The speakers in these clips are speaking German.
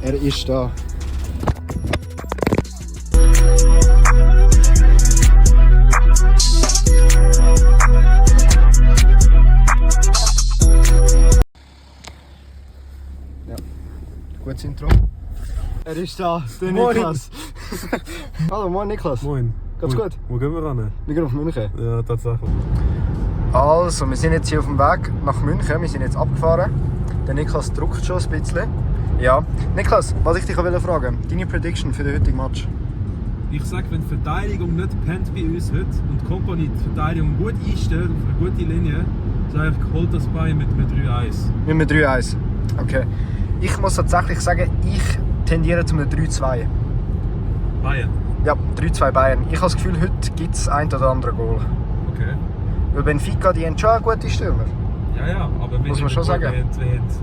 Er ist da. Ja, gutes Intro. Er ist da, der Niklas. Hallo, moin Niklas. Moin. Geht's gut? Wo gehen wir ran? Wir gehen auf München. Ja, tatsächlich. Also, wir sind jetzt hier auf dem Weg nach München. Wir sind jetzt abgefahren. Der Niklas druckt schon ein bisschen. Ja. Niklas, was ich dich fragen wollte, deine Prediction für den heutigen Match? Ich sage, wenn die Verteidigung nicht pennt bei uns heute und die Company die Verteidigung gut einstellt, auf eine gute Linie, sage ich, holt das Bayern mit 3-1. Mit einem 3-1. Okay. Ich muss tatsächlich sagen, ich tendiere zu einem 3-2. Bayern? Ja, 3-2 Bayern. Ich habe das Gefühl, heute gibt es ein oder andere Goal. Okay. Weil Benfica, die haben schon eine gute Stürmer. Ja, aber Muss man schon sagen. Wir haben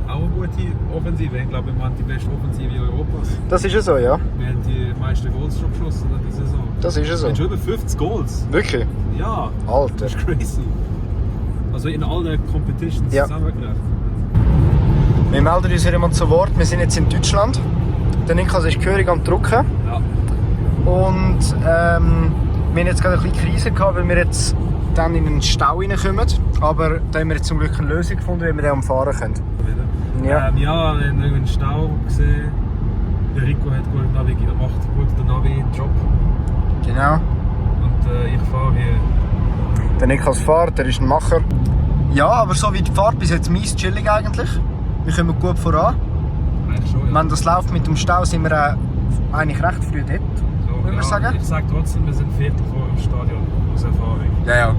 auch eine gute Offensive. Ich glaube, wir haben die beste Offensive Europas. Das ist ja so, ja. Wir haben die meisten Goals schon geschossen in dieser Saison. Das ist ja so. Wir haben schon über 50 Goals. Wirklich? Ja. Alter. Das ist crazy. Also in allen Competitions Ja. zusammengerechnet. Wir melden uns wieder mal zu Wort. Wir sind jetzt in Deutschland. Der Niklas ist gehörig am Drucken. Ja. Und wir haben jetzt gerade eine kleine Krise gehabt, weil wir jetzt dann in einen Stau reinkommen. Aber da haben wir jetzt zum Glück eine Lösung gefunden, wie wir den umfahren können. Ja. Wir haben einen Stau gesehen. Der Rico hat gut navigiert, macht gut den Navi-Job. Genau. Und ich fahre hier. Der Niklas fährt, der ist ein Macher. Ja, aber so wie die Fahrt bis jetzt mies chillig eigentlich. Wir kommen gut voran. Eigentlich schon, ja. Wenn das läuft mit dem Stau, sind wir eigentlich recht früh dort, So, würde ich sagen. Ich sage trotzdem, wir sind Viertel vor dem Stadion, aus Erfahrung. Ja.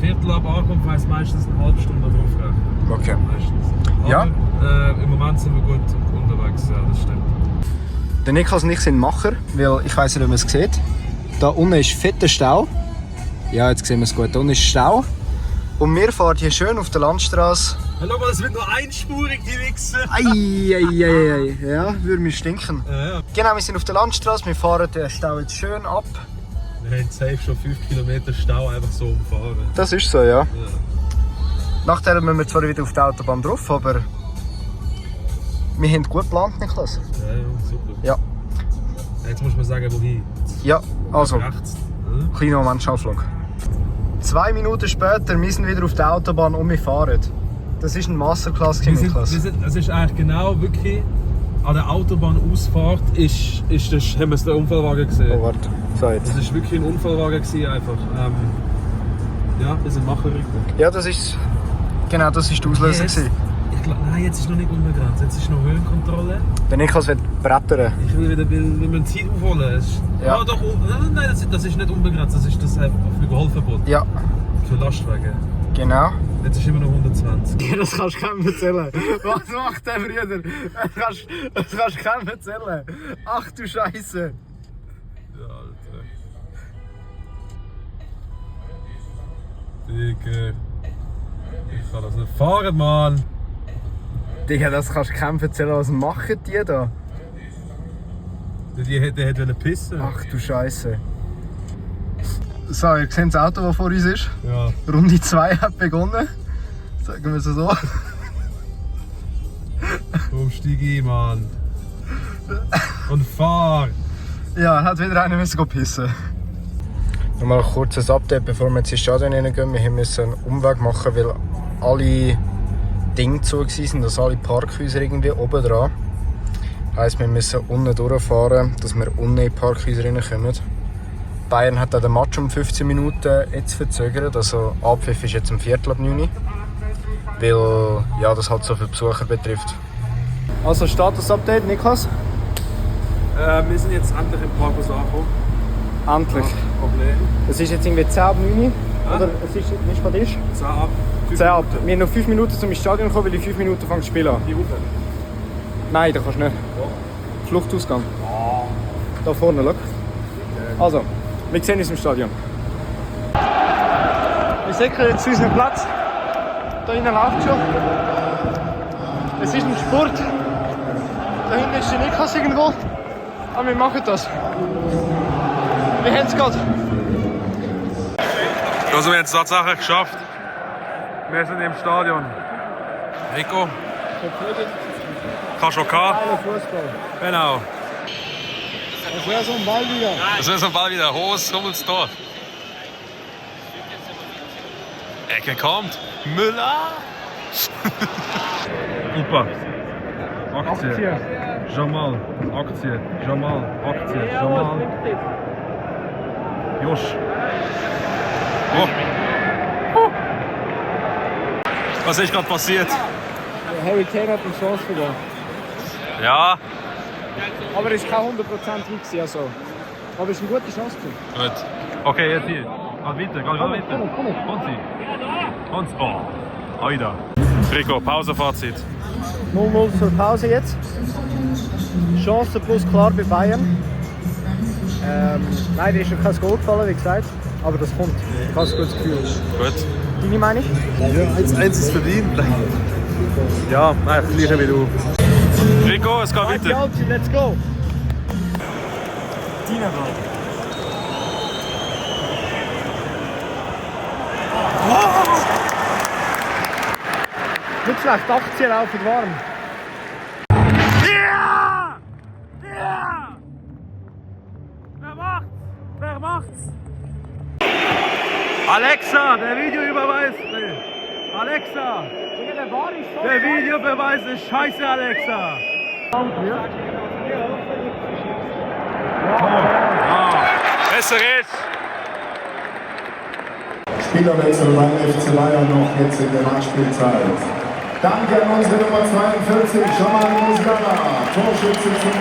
Viertel ab Ankunft heisst meistens eine halbe Stunde drauf rechnen. Okay. Meistens. Aber, Ja. Im Moment sind wir gut unterwegs, ja, das stimmt. Der Niklas und ich sind Macher, weil ich weiss nicht, ob man es sieht. Da unten ist fetter Stau. Ja, jetzt sehen wir es gut. Da unten ist Stau. Und wir fahren hier schön auf der Landstraße. Ja, schau mal, es wird nur einspurig, die Wichse. Ei. Ja, würde mir stinken. Ja. Genau, wir sind auf der Landstraße. Wir fahren den Stau jetzt schön ab. Wir haben safe schon 5 Kilometer Stau einfach so umfahren. Das ist so, ja. Ja. Nachher müssen wir zwar wieder auf die Autobahn drauf, aber wir haben gut geplant, Niklas. Ja, super. Ja. Jetzt muss man sagen, wohin. Ja, also, Rechts. kleiner Moment, Schauflug. 2 Minuten später, wir sind wieder auf der Autobahn und wir fahren. Das ist ein Masterclass, Niklas. Es ist eigentlich genau wirklich an der Autobahnausfahrt haben wir den Unfallwagen gesehen. Oh, warte. So, jetzt. Das war wirklich ein Unfallwagen gewesen, einfach. Ja, wir sind Macher. Ja, das ist. Genau, das ist die Auslösung. gewesen. Nein, jetzt ist noch nicht unbegrenzt. Jetzt ist noch Höhenkontrolle. Der Niklas wird brettern. Ich will wieder wir müssen Zeit aufholen. Ja. Ja, doch. Nein, das ist nicht unbegrenzt. Das ist das Überholverbot. Ja, Für Lastwagen. genau. Jetzt ist immer noch 120. Ja, das kannst du keinem erzählen. Was macht der Bruder? Das kannst du keinem erzählen. Ach du Scheiße. Ja, Alter. Digga. Ich kann das nicht fahren, Mann. Digga, das kannst du keinem erzählen. Was machen die da? Der hätte pissen. Ach du Scheiße. So, ihr seht das Auto, das vor uns ist. Ja. Runde 2 hat begonnen. Sagen wir es so. Komm, steig ein, Mann. Und fahr. Ja, hat wieder einer müssen pissen. Nochmal ein kurzes Update, bevor wir jetzt ins Stadion reingehen. Wir mussten einen Umweg machen, weil alle Dinge zu waren, also alle Parkhäuser irgendwie oben dran. Heisst, wir müssen unten durchfahren, dass wir unten in die Parkhäuser reinkommen. Bayern hat auch den Match um 15 Minuten jetzt verzögert, also Abpfiff ist jetzt um 8:45, weil ja, das halt so viele Besucher betrifft. Also Status-Update, Niklas? Wir sind jetzt endlich im Parkhaus angekommen. Endlich. Problem. Es ist jetzt irgendwie 10 ab 9 oder es ist nicht was ist? 10 ab. 10 ab. Wir haben noch 5 Minuten zum Stadion kommen, weil in 5 Minuten fängt das Spiel an. Die Rufe. Nein, da kannst du nicht. Ja. Fluchtausgang. Da vorne, schau. Also, wir sehen uns im Stadion. Wir sichern jetzt unseren Platz. Da hinten läuft schon. Es ist ein Sport. Da hinten ist der Niklas irgendwo. Aber wir machen das. Wir haben es gerade. Also wir haben es tatsächlich geschafft. Wir sind im Stadion. Rico? Kannst du auch gehabt. Geiler Fußball. Genau. Das wäre so ein Ball wieder. Das ist so Ball wieder. Hohes Hummels Tor. Ecke kommt. Müller. Opa. Aktie. Jamal. Aktie. Jamal. Aktie. Jamal. Josh. Oh. Was ist gerade passiert? Harry Kane hat eine Chance verloren. Ja. Aber es war keine 100% gewesen, also. Aber es ist eine gute Chance. Gut. Okay, jetzt hier. Geht weiter, geht weiter. Konzi. Konzi. Oh. Oida. Rico, Pausefazit. 0-0 zur Pause jetzt. Chance plus klar bei Bayern. Leider ist noch kein Goal gefallen, wie gesagt. Aber das kommt. Ich habe ein gutes Gefühl. Gut. Deine Meinung? Ja, 1-1 ist verdient. Ja, nein, gleiche wie du. Rico, es geht weiter. Let's go! Tina Nicht schlecht, Aktien laufen warm. Ja! Ja! Wer macht's? Wer macht's? Alexa, der Videoüberweis. Nee. Alexa, der Videobeweis ist scheiße, Alexa. Besser ist. Spielerwechsel beim FC Bayern noch jetzt in der Nachspielzeit. Danke an unsere Nummer 42, Jamal Musiala, Torschütze zum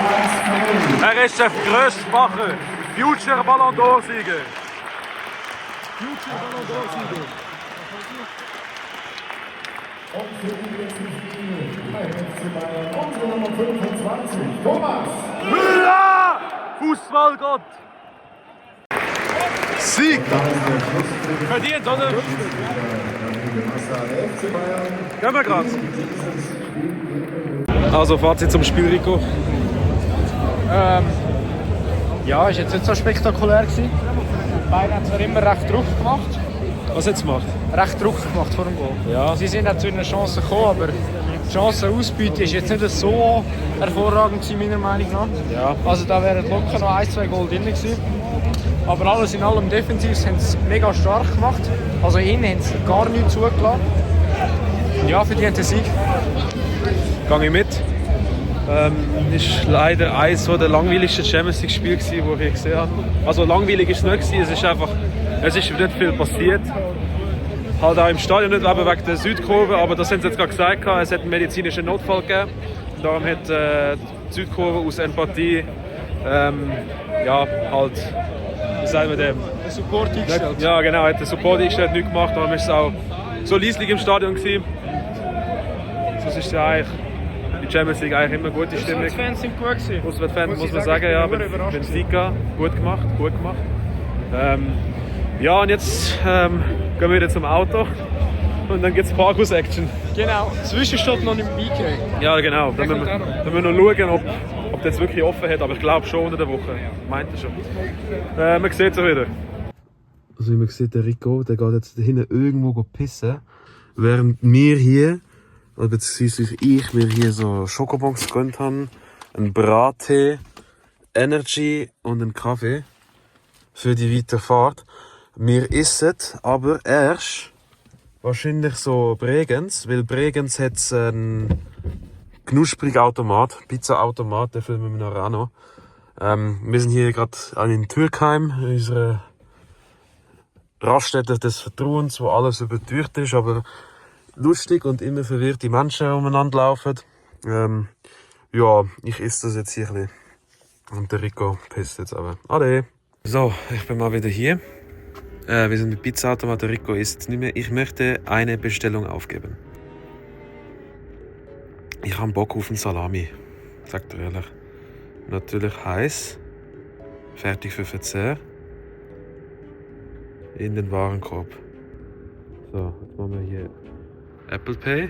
1-0. Er ist der größtfache Future Ballon d'Or-Sieger. Future Ballon d'Or-Sieger. Und für die letzten Spiele beim FC Bayern unsere Nummer 25, Thomas Müller! Fußballgott! Sieg! Verdient, oder? der FC Bayern. Gehen wir gerade. Also, Fazit zum Spiel, Rico. Ja, ist jetzt nicht so spektakulär gewesen. Bayern hat zwar immer recht Druck gemacht. Was jetzt gemacht? Recht Druck gemacht vor dem Goal. Ja. Sie sind auch zu einer Chance gekommen, aber die Chancenausbeute ist jetzt nicht so hervorragend gewesen, meiner Meinung nach. Ja. Also da wären locker noch 1-2 Goal drin gewesen. Aber alles in allem defensiv haben sie es mega stark gemacht. Also innen haben sie gar nichts zugelassen. Ja, verdient den Sieg. Gehe ich mit. Ist leider eines der langweiligsten Champions League Spiele, die ich gesehen habe. Also langweilig ist es nicht gewesen, es ist nicht viel passiert. Halt auch im Stadion nicht, eben wegen der Südkurve, aber das haben sie jetzt gerade gesagt, es hat einen medizinischen Notfall gegeben. Darum hat die Südkurve aus Empathie ja, halt, wie sagen wir dem? Den Support eingestellt. Ja genau, hat den Support eingestellt, nichts gemacht, darum war es auch so leislich im Stadion gewesen. Sonst ist ja eigentlich die Champions League eigentlich immer gute Stimmung. Die Fans sind gut gewesen. Auswärtsfans muss man sagen, ja, Benfica, gut gemacht. Ja, und jetzt gehen wir wieder zum Auto und dann gibt es Parkhaus-Action. Genau, Zwischenstopp noch im BK. Ja, genau. Dann müssen wir noch schauen, ob das wirklich offen hat, aber ich glaube schon unter der Woche. Meint er schon. Man sieht es wieder. Also wie man sieht, der Rico, der geht jetzt hinten irgendwo pissen, während wir hier, oder beziehungsweise ich mir hier so Schokobons gegönnt habe, einen Brattee, Energy und einen Kaffee für die Weiterfahrt. Wir essen aber erst wahrscheinlich so Bregenz, weil Bregenz hat einen knusprigen Automat, Pizza-Automat, den filmen wir nachher auch noch. Wir sind hier gerade in Türkheim, in unserer Raststätte des Vertrauens, wo alles überteuert ist, aber lustig und immer verwirrte Menschen umeinander laufen. Ja, ich esse das jetzt hier ein bisschen. Und der Rico pisst jetzt aber. Ade! So, ich bin mal wieder hier. Wir sind mit Pizza-Automat, der Rico isst nicht mehr. Ich möchte eine Bestellung aufgeben. Ich habe Bock auf einen Salami, sagt er ehrlich. Natürlich heiß, fertig für Verzehr. In den Warenkorb. So, jetzt machen wir hier Apple Pay.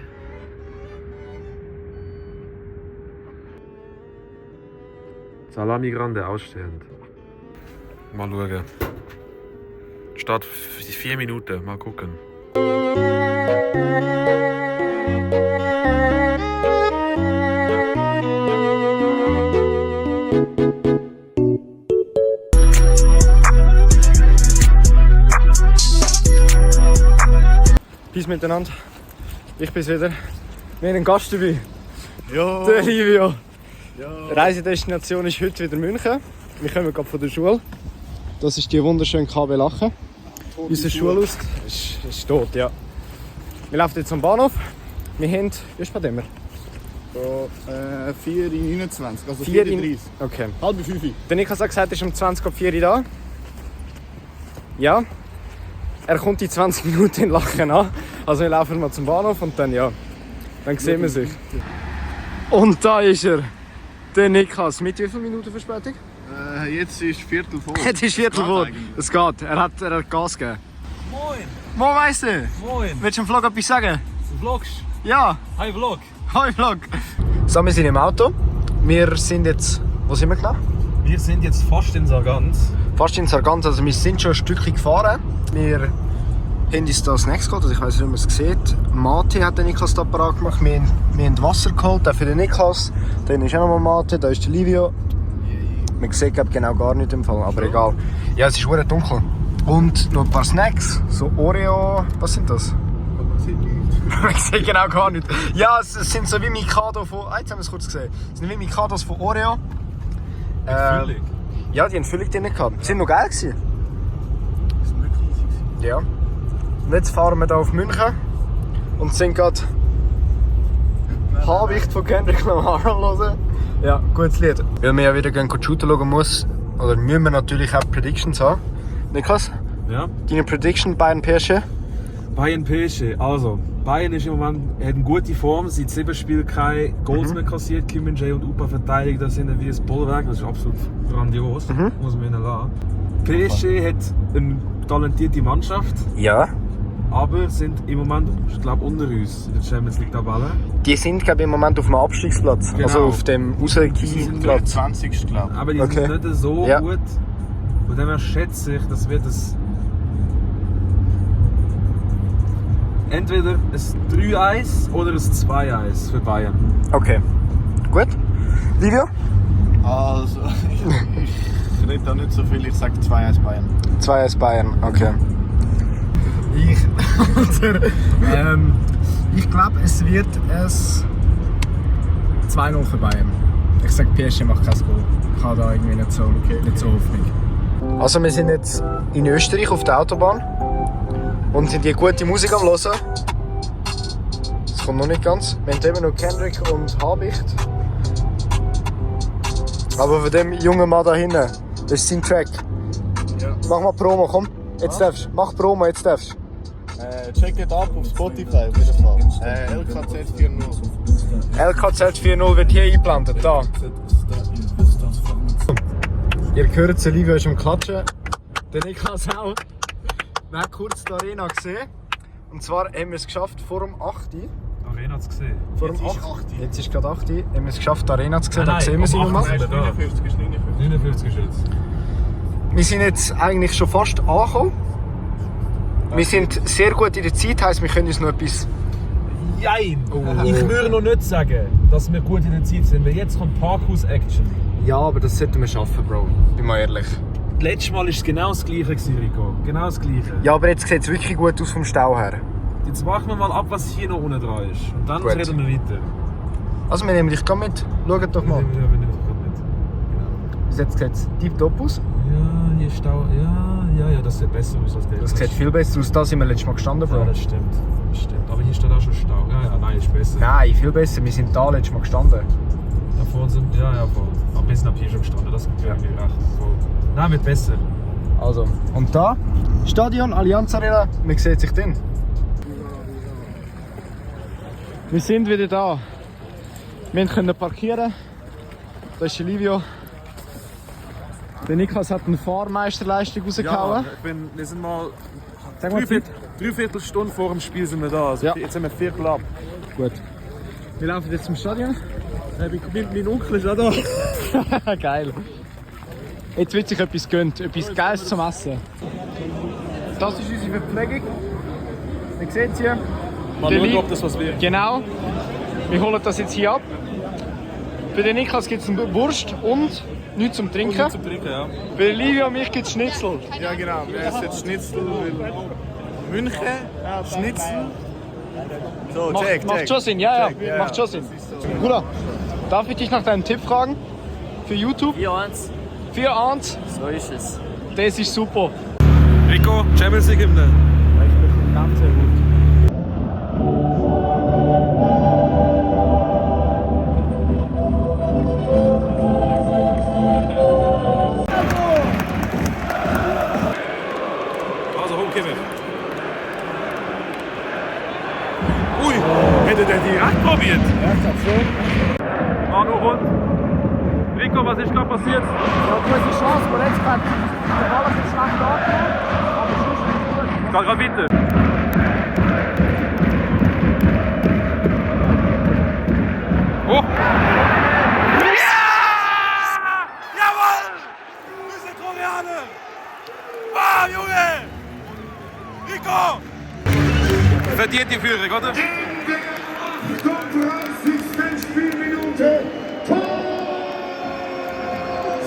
Salami Grande ausstehend. Mal schauen. Start 4 Minuten, mal gucken. Tschüss miteinander. Ich bin's wieder. Wir haben einen Gast dabei. Ja. Der Livio. Ja. Reisedestination ist heute wieder München. Wir kommen gerade von der Schule. Das ist die wunderschöne KB Lachen. Unser Schulhaus ist tot, ja. Wir laufen jetzt am Bahnhof. Wir haben... Wie spät haben wir? 4:29, also 4:30. 4:30. Okay. Halb 5. Der Niklas hat gesagt, er ist um 20:04 Uhr da. Ja. Er kommt in 20 Minuten in Lachen an. Also wir laufen mal zum Bahnhof und dann ja. Dann sehen wir sich. Und da ist er. Der Niklas. Mit wie vielen Minuten Verspätung? Jetzt ist Viertel vor. Jetzt ist Viertel geht vor. eigentlich. Es geht. Er hat Gas gegeben. Moin! Wo weißt du? Moin! Willst du im Vlog etwas sagen? Du vlogst? Ja. Hi Vlog! Hi Vlog. So, wir sind im Auto. Wir sind jetzt... Wo sind wir genau? Wir sind jetzt fast in Sargans. Fast in Sargans. Also wir sind schon ein Stückchen gefahren. Wir haben uns da Snacks geholt. Also ich weiß nicht, ob man es sieht. Mate hat der Niklas da parat gemacht. Wir haben Wasser geholt, auch für den Niklas. Dann ist auch nochmal Mate, da ist der Livio. Man sieht genau gar nicht im Fall, aber egal. Ja, es ist verdammt dunkel. Und noch ein paar Snacks. So Oreo... Was sind das? Ich sehe genau gar nicht. Ja, es sind so wie Mikado von... jetzt haben wir es kurz gesehen. Es sind wie Mikados von Oreo. Füllung. Ja, die haben Füllung drin gehabt. Die sind noch geil gewesen. Ja. Und jetzt fahren wir hier auf München und sind gerade Habicht von Kendrick Lamar hören. Ja, gutes Lied. Weil wir ja wieder shooten schauen muss, oder müssen wir natürlich auch Predictions haben. Niklas, Ja. deine Prediction Bayern PSG? Bayern PSG. Also, Bayern ist im Moment, hat eine gute Form. Seit 7 Spielen keine Goals mehr kassiert. Kim Min-jae und Upa verteidigen das sind wie ein Bollwerk. Das ist absolut grandios. Muss man ihnen lassen. PSG hat eine talentierte Mannschaft, Ja. aber sind im Moment, ich glaube, unter uns in der Champions League Tabelle. Die sind glaube ich, im Moment auf dem Abstiegsplatz. Genau. Also auf dem Rausgehen-Platz. 20. glaube ich. Aber die Okay. sind nicht so Ja. gut. Von dem her schätze ich, das wird es entweder ein 3-1 oder ein 2-1 für Bayern. Okay. Gut. Livio? Also, ich rede da nicht so viel, ich sage 2:1 Bayern. 2-1 Bayern, okay. Ich glaube, es wird es 2-0 für Bayern. Ich sage, PSG macht kein Goal. Ich habe da irgendwie nicht so Hoffnung. Also wir sind jetzt in Österreich auf der Autobahn und sind hier gute Musik am hören. Das kommt noch nicht ganz. Wir haben eben noch Kendrick und Habicht. Aber von dem jungen Mann da hinten, das ist sein Track. Ja. Mach mal Promo, komm. Jetzt darfst du. Mach Promo, jetzt darfst du. Check it ab auf Spotify auf jeden Fall. LKZ 4:0. LKZ 4.0 wird hier eingeblendet, da. Ihr hört es, Livio ist am Klatschen. Der Niklas auch. Wir haben kurz die Arena gesehen. Und zwar haben wir es geschafft vor dem 8. Arena zu gesehen. Vor dem 8. Jetzt ist gerade 8. Haben wir es geschafft, die Arena zu sehen. Nein, Da sehen wir sie um nochmal. 8 ist 59 ist 59. 59 ist jetzt. Wir sind jetzt eigentlich schon fast angekommen. Wir sind sehr gut in der Zeit, heisst, wir können uns noch etwas... Jein! Ich würde noch nicht sagen, dass wir gut in der Zeit sind, weil jetzt kommt Parkhaus-Action. Ja, aber das sollten wir schaffen, Bro. Bin mal ehrlich. Letztes Mal war es genau das Gleiche, Rico. Genau das Gleiche. Ja, aber jetzt sieht es wirklich gut aus vom Stau her. Jetzt warten wir mal ab, was hier noch unten dran ist. Und dann Gut. reden wir weiter. Also wir nehmen dich gerade mit. Schaut doch mal. Ja, wir nehmen es gerade mit. Genau. Jetzt sieht es tiptop aus. Ja, hier Stau. Ja, das sieht besser aus als der. Das sieht viel besser aus. Da sind wir letztes Mal gestanden, Bro. Ja, das stimmt. Das stimmt. Aber hier steht auch schon Stau. Ja, nein, ist besser. Nein, viel besser. Wir sind da letztes Mal gestanden. Da vorne sind. Ja, voll. Aber wir sind ab hier schon gestanden. Das gefällt mir recht. Voll. Nein, wird besser. Also, und da, Stadion, Allianz Arena, man sieht sich drin. Wir sind wieder da. Wir können parkieren. Da ist der Livio. Der Niklas hat eine Fahrmeisterleistung rausgehauen. Wir sind mal Sag mal, dreiviertel Stunde vor dem Spiel sind wir da. Also Ja. jetzt sind wir Viertel ab. gut. Wir laufen jetzt zum Stadion. Mein Onkel ist auch da. Geil. Jetzt wird sich etwas gönnt, etwas Geiles zum Essen. Das ist unsere Verpflegung. Ihr seht es hier. Mal Der schauen, Li- ob das was wird. Genau. Wir holen das jetzt hier ab. Für den Niklas gibt es eine Wurst und nichts zum Trinken. Zum Trinken, ja. Für den Livio und mich gibt es Schnitzel. Ja genau, wir essen jetzt Schnitzel, weil München, Schnitzel, So, Macht schon Sinn, ja. Macht schon Sinn. Bruder, darf ich dich nach deinem Tipp fragen? Für YouTube? 4-1. 4-1. So ist es. Das ist super. Rico, Champions League Hymne. Ganz sehr gut. Also, Homekimmer. Ui, hätte der direkt probiert? Ja, ich glaube schon. Manu rund. Rico, was ist gerade passiert? Ja, gute Chance, aber jetzt gerade der Ball ein bisschen schlecht angekommen. Aber sonst nicht gut. Geht gerade weiter. Oh! Ja! Jawohl! Wir sind Koreaner! Wow, Junge! Rico! Verdient die Führung, oder? In der 38. Spielminute Tor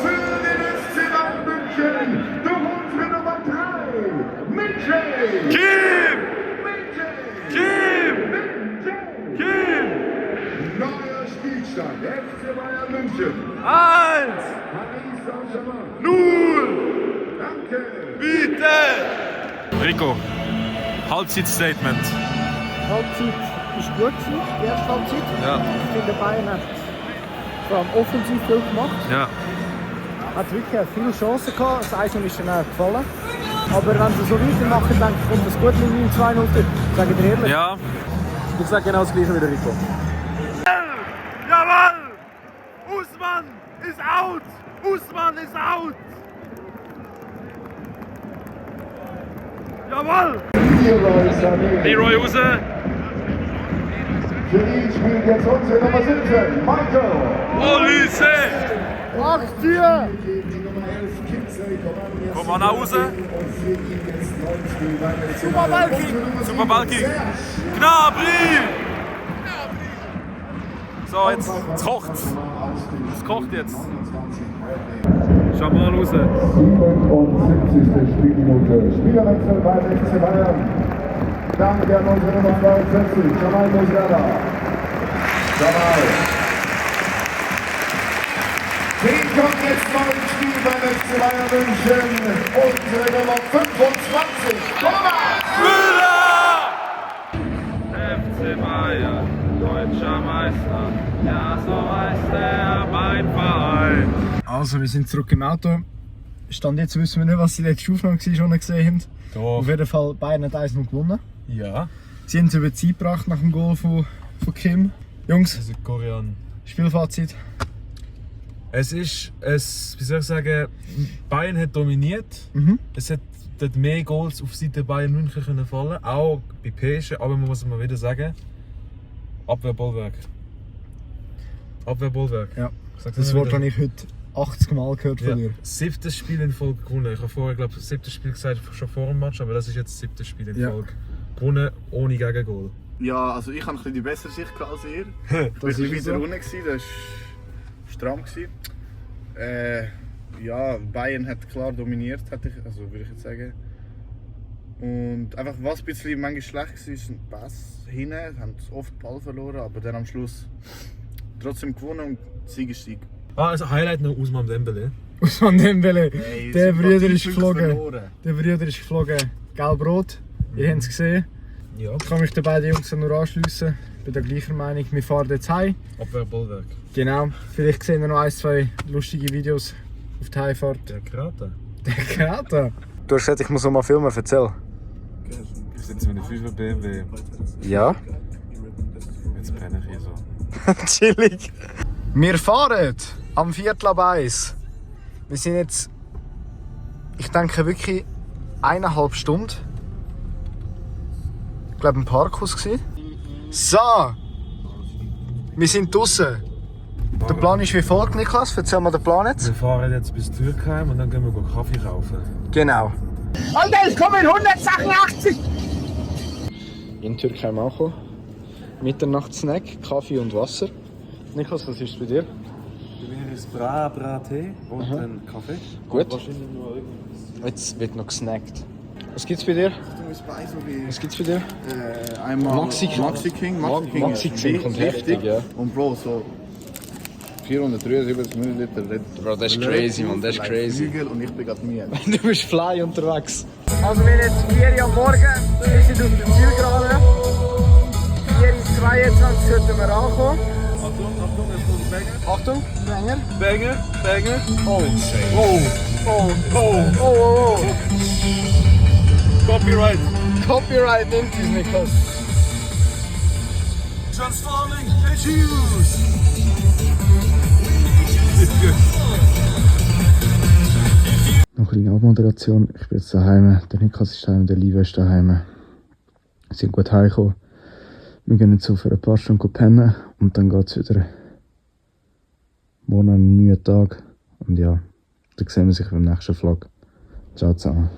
für den FC Bayern München durch unsere Nummer 3, Mitchell! Kim! Mitchell! Kim! Mitchell! Kim! Neuer Spielstand, FC Bayern München. 1! Paris Saint-Germain. 0! Danke! Bitte! Rico, Halbzeitstatement. Halbzeit ist gut gewesen, die erste Halbzeit. Ja. Ich finde, Bayern hat vor allem offensiv viel gemacht. Ja. Hat wirklich viele Chancen gehabt. Das Eisen ist ihnen auch gefallen. Aber wenn sie so weitermachen, denke ich, kommt das gut mit dem 2-0 durch. Sage ich dir ehrlich. Ja. Ich sage genau das gleiche wie der Rico. Jawohl! Usman ist out! Usman ist out! Jawohl! Leroy Sané. Leroy Use. Für ihn spielt jetzt unsere Nummer 17, Michael. Olise! 8-4! Die Nummer 11, Kinsley, Komm mal nach Hause. Super Balki. Super Balki. Gnabry! So, jetzt kocht. Es kocht jetzt. Schau mal raus. 77. Spielminute. Spielerwechsel bei FC Bayern. Danke an unsere Nummer 42, Jamal Musiala. Jamal. Den kommt jetzt mal ins Spiel beim FC Bayern München. Unsere Nummer 25, Thomas Müller! FC Bayern, deutscher Meister. Ja, so heißt er, mein Verein. Also, wir sind zurück im Auto. Stand jetzt wissen wir nicht, was die letzte Aufnahme war, die wir gesehen haben. Doch. Auf jeden Fall, Bayern hat 1-0 gewonnen. Ja. Sie haben es über die Zeit gebracht nach dem Goal von Kim. Jungs, Südkorean. Spielfazit. Es ist, wie soll ich sagen, Bayern hat dominiert. Es hat dort mehr Goals auf Seite Bayern München können fallen, auch bei PSG, aber man muss mal wieder sagen, Abwehrbollwerk. Abwehrbollwerk. Ja, Sag's das immer Wort wieder. habe ich heute 80 Mal gehört von dir. 7. Spiel in Folge gewonnen. Ich habe vorher, glaube ich, 7. Spiel gesagt, schon vor dem Match, aber das ist jetzt das 7. Spiel in Ja. Folge. Gewonnen ohne Gegengol. Ja, also ich hatte die bessere Sicht als ihr. Ich war Das ist wieder so. unten, das war stramm. Ja, Bayern hat klar dominiert, also würde ich jetzt sagen. Und einfach was ein bisschen manchmal schlecht war, ist ein Pass hinten, haben oft den Ball verloren, aber dann am Schluss trotzdem gewonnen und Sieg ist Sieg. Ah, also Highlight noch Usman Dembele. Usman Dembele. Hey, Der Sympathie Brüder ist Punkte geflogen. verloren. Der Brüder ist geflogen. Gelb-rot. Ihr habt es gesehen. Ja. Ich kann mich den beiden Jungs nur anschliessen. Ich bin der gleichen Meinung. Wir fahren jetzt heim. Abwehrbollwerk. Genau. Vielleicht sehen wir noch ein, zwei lustige Videos auf der Heimfahrt. Der Krater. Der Krater. Du hast gesagt, ich muss noch mal filmen. Erzähl. Wir sitzen mit einem 5er BMW. Ja. Jetzt brenne ich hier so. Chillig. Wir fahren am 1:45. Wir sind jetzt, ich denke wirklich 1,5 Stunden. Ich glaube im Parkhaus gsi. So. Wir sind draußen. Der Plan ist wie folgt, Niklas. Erzähl mal den Plan jetzt. Wir fahren jetzt bis Türkheim und dann gehen wir Kaffee kaufen. Genau. Alter, ich komme in 188! In Türkheim angekommen. Mitternachtssnack, Kaffee und Wasser. Niklas, was ist es bei dir? Bei mir ist Bra-Tee und ein Kaffee. Gut. Wahrscheinlich nur irgendwas. Jetzt wird noch gesnackt. Was gibt's bei dir? Was Was gibt's bei dir? Einmal Maxi King. Maxi King. Maxi King kommt heftig, ja. Und Bro, so 473 Milliliter Red Bro, das ist crazy, man, das ist crazy. Flügel und ich bin gerade müde. Du bist fly unterwegs. Also wir sind jetzt 4 Uhr am Morgen, wir sind auf der Zielgerade. 4:22 sollten wir ankommen. Achtung, Banger. Banger. Oh, oh. Copyright. Copyright nimmt uns, Niklas. Transforming issues. Noch eine kleine Abmoderation. Ich bin jetzt daheim. Der Niklas ist daheim, der Liebe ist daheim. Wir sind gut heimgekommen. Wir gehen jetzt so für ein paar Stunden pennen und dann geht es wieder morgen einen neuen Tag. Und ja, dann sehen wir sich beim nächsten Vlog. Ciao zusammen.